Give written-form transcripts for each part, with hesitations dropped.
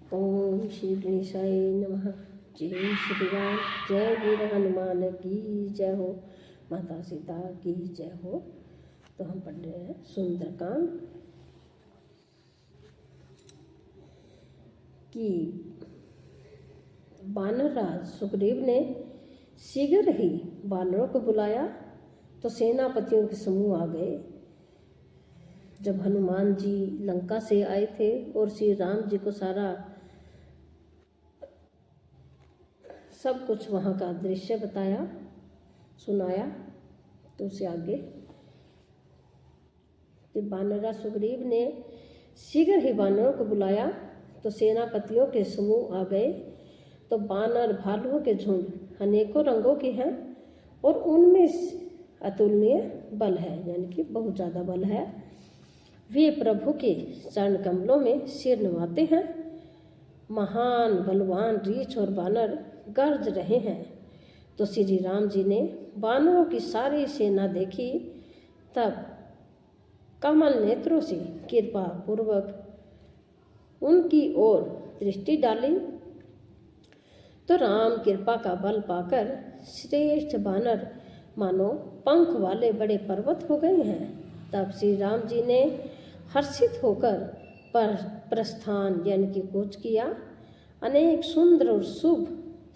ओम श्री गणेशाय नमः। जय श्री राम। जय वीर हनुमान की जय हो। माता सीता की जय हो। तो हम पढ़ रहे हैं सुंदरकांड कि वानरराज सुग्रीव ने शीघ्र ही वानरों को बुलाया तो सेनापतियों के समूह आ गए। जब हनुमान जी लंका से आए थे और श्री राम जी को सारा सब कुछ वहाँ का दृश्य बताया सुनाया, तो उसे आगे जब वानरराज सुग्रीव ने शीघ्र ही वानरों को बुलाया तो सेनापतियों के समूह आ गए। तो वानर भालुओं के झुंड अनेकों रंगों के हैं और उनमें अतुलनीय बल है, यानी कि बहुत ज़्यादा बल है। वे प्रभु के चरण कमलों में सिर नवाते हैं। महान बलवान रीछ और वानर गरज रहे हैं। तो श्री राम जी ने वानरों की सारी सेना देखी, तब कमल नेत्रों से कृपा पूर्वक उनकी ओर दृष्टि डाली। तो राम कृपा का बल पाकर श्रेष्ठ वानर मानो पंख वाले बड़े पर्वत हो गए हैं। तब श्री राम जी ने हर्षित होकर प्रस्थान यानी कि कूच किया। अनेक सुंदर और शुभ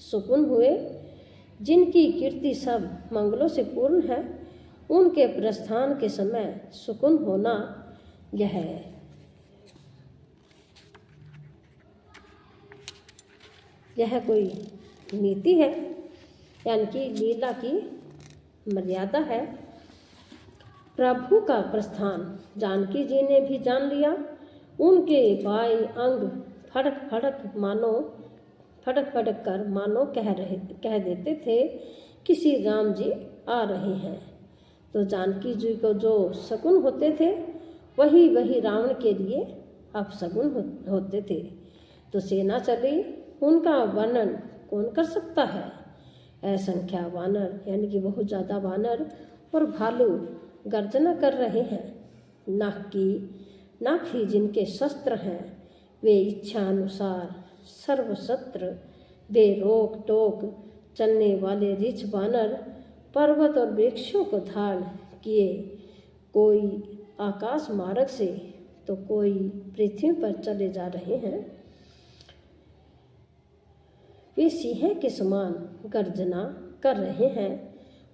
सुकुन हुए, जिनकी कीर्ति सब मंगलों से पूर्ण है। उनके प्रस्थान के समय सुकुन होना यह कोई नीति है, यानी कि लीला की मर्यादा है। प्रभु का प्रस्थान जानकी जी ने भी जान लिया। उनके बाई अंग फड़क फड़क कर मानो कह देते थे कि श्री राम जी आ रहे हैं। तो जानकी जी को जो शकुन होते थे वही रावण के लिए अपशकुन होते थे। तो सेना चली, उनका वर्णन कौन कर सकता है। असंख्या वानर यानी कि बहुत ज़्यादा वानर और भालू गर्जना कर रहे हैं। नाक ही जिनके शस्त्र हैं, वे इच्छा अनुसार सर्वशस्त्र बेरोक टोक चलने वाले रीछ वानर पर्वत और वृक्षों को धारण किए, कोई आकाश मार्ग से तो कोई पृथ्वी पर चले जा रहे हैं। वे सिंह के समान गर्जना कर रहे हैं।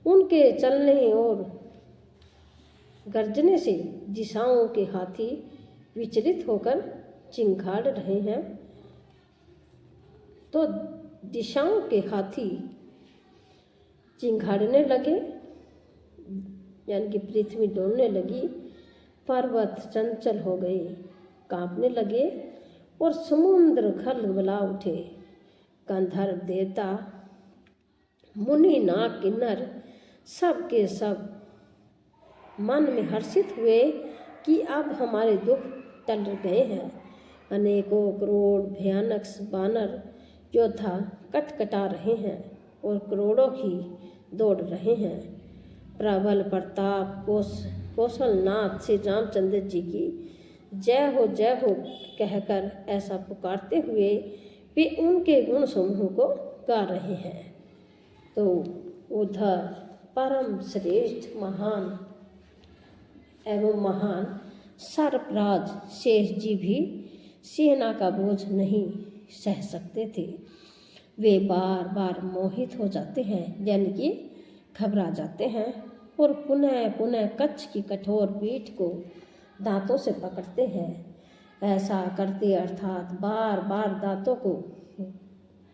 उनके चलने और गर्जने से दिशाओं के हाथी विचलित होकर चिंगाड़ रहे हैं। तो दिशाओं के हाथी चिंगाड़ने लगे, यानी कि पृथ्वी डोलने लगी। पर्वत चंचल हो गए, कांपने लगे और समुद्र खलबला उठे। गंधर्व देवता मुनि नाग किन्नर सब के सब मन में हर्षित हुए कि अब हमारे दुख टल गए हैं। अनेकों करोड़ भयानक वानर योद्धा कटकटा रहे हैं और करोड़ों ही दौड़ रहे हैं। प्रबल प्रताप कौशलनाथ श्री रामचंद्र जी की जय हो कहकर ऐसा पुकारते हुए वे उनके गुण समूह को गा रहे हैं। तो उधर परम श्रेष्ठ महान सर्पराज शेष जी भी सेना का बोझ नहीं सह सकते थे। वे बार बार मोहित हो जाते हैं, यानी कि घबरा जाते हैं और पुनः कच्छ की कठोर पीठ को दांतों से पकड़ते हैं। ऐसा करते अर्थात बार बार दांतों को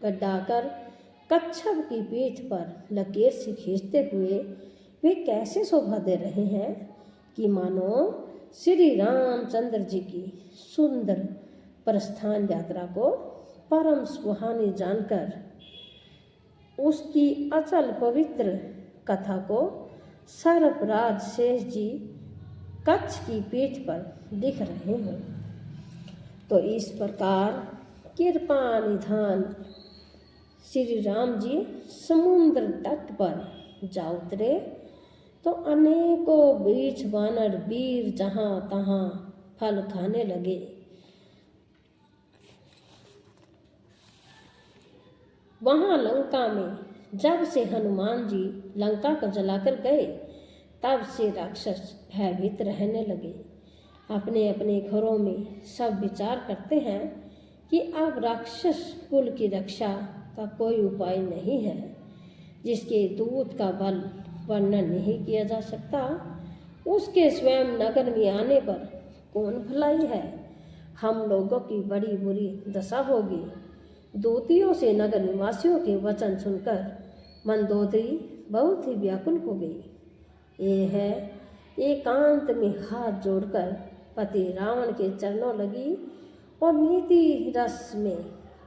गड्ढाकर कच्छप की पीठ पर लकीर से खींचते हुए वे कैसे शोभा दे रहे हैं कि मानो श्री रामचंद्र जी की सुंदर प्रस्थान यात्रा को परम सुहानी जानकर उसकी अचल पवित्र कथा को सर्पराज शेष जी कच्छ की पीठ पर दिख रहे हैं। तो इस प्रकार कृपा निधान श्री राम जी समुद्र तट पर जा उतरे। तो अनेकों वृक्ष वानर वीर जहाँ तहाँ फल खाने लगे। वहाँ लंका में जब से हनुमान जी लंका को जलाकर गए, तब से राक्षस भयभीत रहने लगे। अपने अपने घरों में सब विचार करते हैं कि अब राक्षस कुल की रक्षा का कोई उपाय नहीं है, जिसके दूत का बल वर्णन नहीं किया जा सकता। उसके स्वयं नगर में आने पर कौन भलाई है। हम लोगों की बड़ी बुरी दशा होगी। दूतियों से नगर निवासियों के वचन सुनकर मंदोदरी बहुत ही व्याकुल हो गई। ये है एकांत में हाथ जोड़कर पति रावण के चरणों लगी और नीति रस में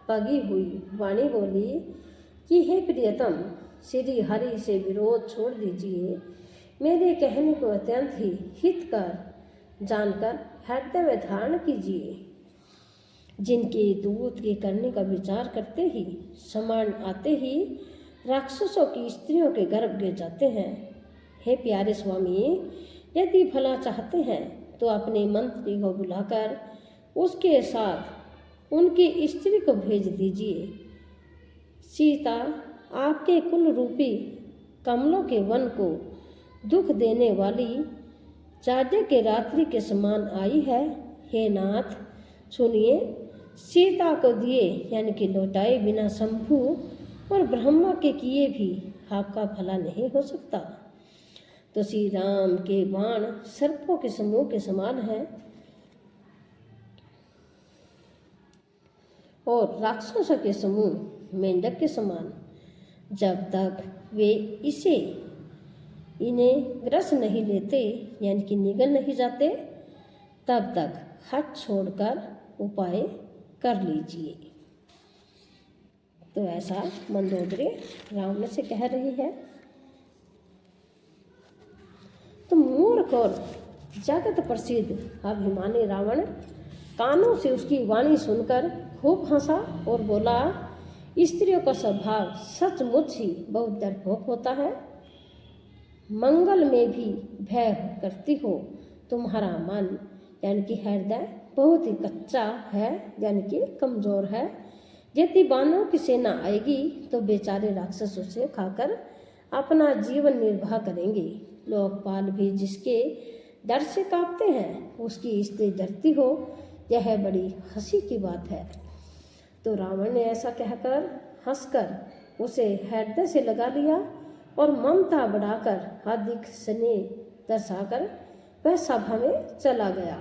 पगी हुई वाणी बोली कि हे प्रियतम, श्री हरि से विरोध छोड़ दीजिए। मेरे कहने को अत्यंत ही हित कर जानकर हृदय में धारण कीजिए। जिनके दूत के करने का विचार करते ही समरण आते ही राक्षसों की स्त्रियों के गर्भ गिर जाते हैं। हे प्यारे स्वामी, यदि भला चाहते हैं तो अपने मंत्री को बुलाकर उसके साथ उनकी स्त्री को भेज दीजिए। सीता आपके कुल रूपी कमलों के वन को दुख देने वाली जाड्य के रात्रि के समान आई है। हे नाथ, सुनिए, सीता को दिए यानी कि लौटाए बिना शंभु और ब्रह्मा के किए भी आपका भला नहीं हो सकता। तो श्री राम के बाण सर्पों के समूह के समान है और राक्षसों के समूह मेंढक के समान। जब तक वे इन्हें ग्रस नहीं लेते यानी कि निगल नहीं जाते, तब तक हट छोड़कर उपाय कर लीजिए। तो ऐसा मंदोदरी रावण से कह रही है। तो मूर्ख और जगत प्रसिद्ध अभिमानी रावण कानों से उसकी वाणी सुनकर खूब हंसा और बोला, स्त्रियों का स्वभाव सचमुच ही बहुत डरपोक होता है। मंगल में भी भय करती हो। तुम्हारा मन यानी कि हृदय बहुत ही कच्चा है यानी कि कमज़ोर है। यदि बानरों की सेना आएगी तो बेचारे राक्षस उसे खाकर अपना जीवन निर्वाह करेंगे। लोकपाल भी जिसके डर से कांपते हैं, उसकी स्त्री डरती हो, यह बड़ी हंसी की बात है। तो रावण ने ऐसा कहकर हंसकर उसे हृदय से लगा लिया और ममता बढ़ाकर अधिक स्नेह दर्शाकर वह सभा में चला गया।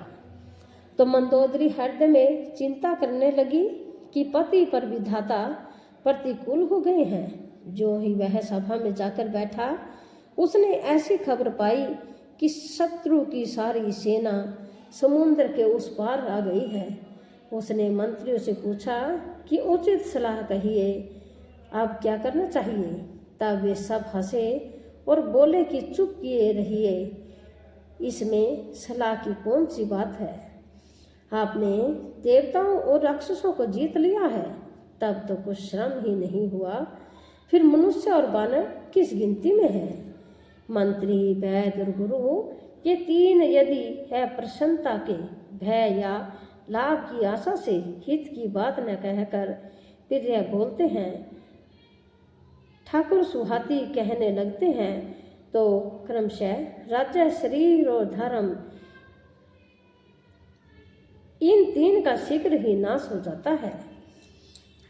तो मंदोदरी हृदय में चिंता करने लगी कि पति पर विधाता प्रतिकूल हो गए हैं। जो ही वह सभा में जाकर बैठा, उसने ऐसी खबर पाई कि शत्रु की सारी सेना समुद्र के उस पार आ गई है। उसने मंत्रियों से पूछा कि उचित सलाह कहिए, अब क्या करना चाहिए। तब वे सब हंसे और बोले कि चुप किए रहिए, इसमें सलाह की कौन सी बात है। आपने देवताओं और राक्षसों को जीत लिया है, तब तो कुछ श्रम ही नहीं हुआ, फिर मनुष्य और बानर किस गिनती में है। मंत्री, वैद्य और गुरु ये तीन यदि है प्रसन्नता के भय या लाभ की आशा से हित की बात न कहकर फिर यह बोलते हैं, ठाकुर सुहाती कहने लगते हैं, तो क्रमशः राज्य, शरीर और धर्म इन तीन का शीघ्र ही नाश हो जाता है।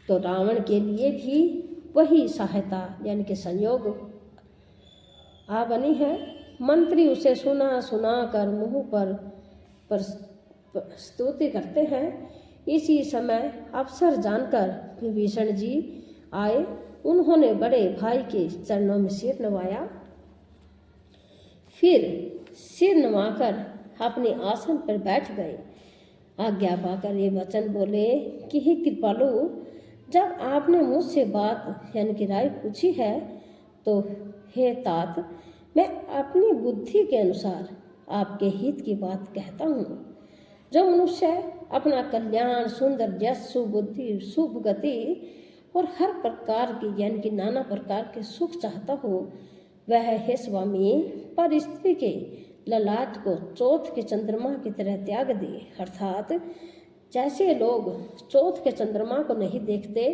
तो रावण के लिए भी वही सहायता यानी कि संयोग आ बनी है। मंत्री उसे सुना सुना कर मुंह पर स्तुति करते हैं। इसी समय अवसर जानकर विभीषण जी आए। उन्होंने बड़े भाई के चरणों में सिर नवाया, फिर सिर नवाकर अपने आसन पर बैठ गए। आज्ञा पाकर ये वचन बोले कि हे कृपालु, जब आपने मुझसे बात यानी कि राय पूछी है, तो हे तात, मैं अपनी बुद्धि के अनुसार आपके हित की बात कहता हूँ। जो मनुष्य अपना कल्याण, सुंदर यश, सुबुद्धि, शुभ गति और हर प्रकार की यानी कि नाना प्रकार के सुख चाहता हो, वह है स्वामी पर स्त्री के ललाट को चौथ के चंद्रमा की तरह त्याग दे। अर्थात जैसे लोग चौथ के चंद्रमा को नहीं देखते,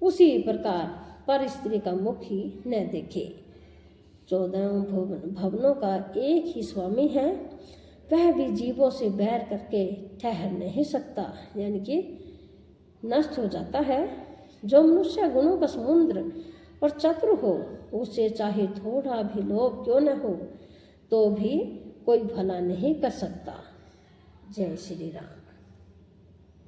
उसी प्रकार पर स्त्री का मुख ही न देखे। 14 भवनों का एक ही स्वामी है, वह भी जीवों से बैर करके ठहर नहीं सकता, यानी कि नष्ट हो जाता है। जो मनुष्य गुणों का समुद्र और चतुर हो, उसे चाहे थोड़ा भी लोभ क्यों न हो, तो भी कोई भला नहीं कर सकता। जय श्री राम।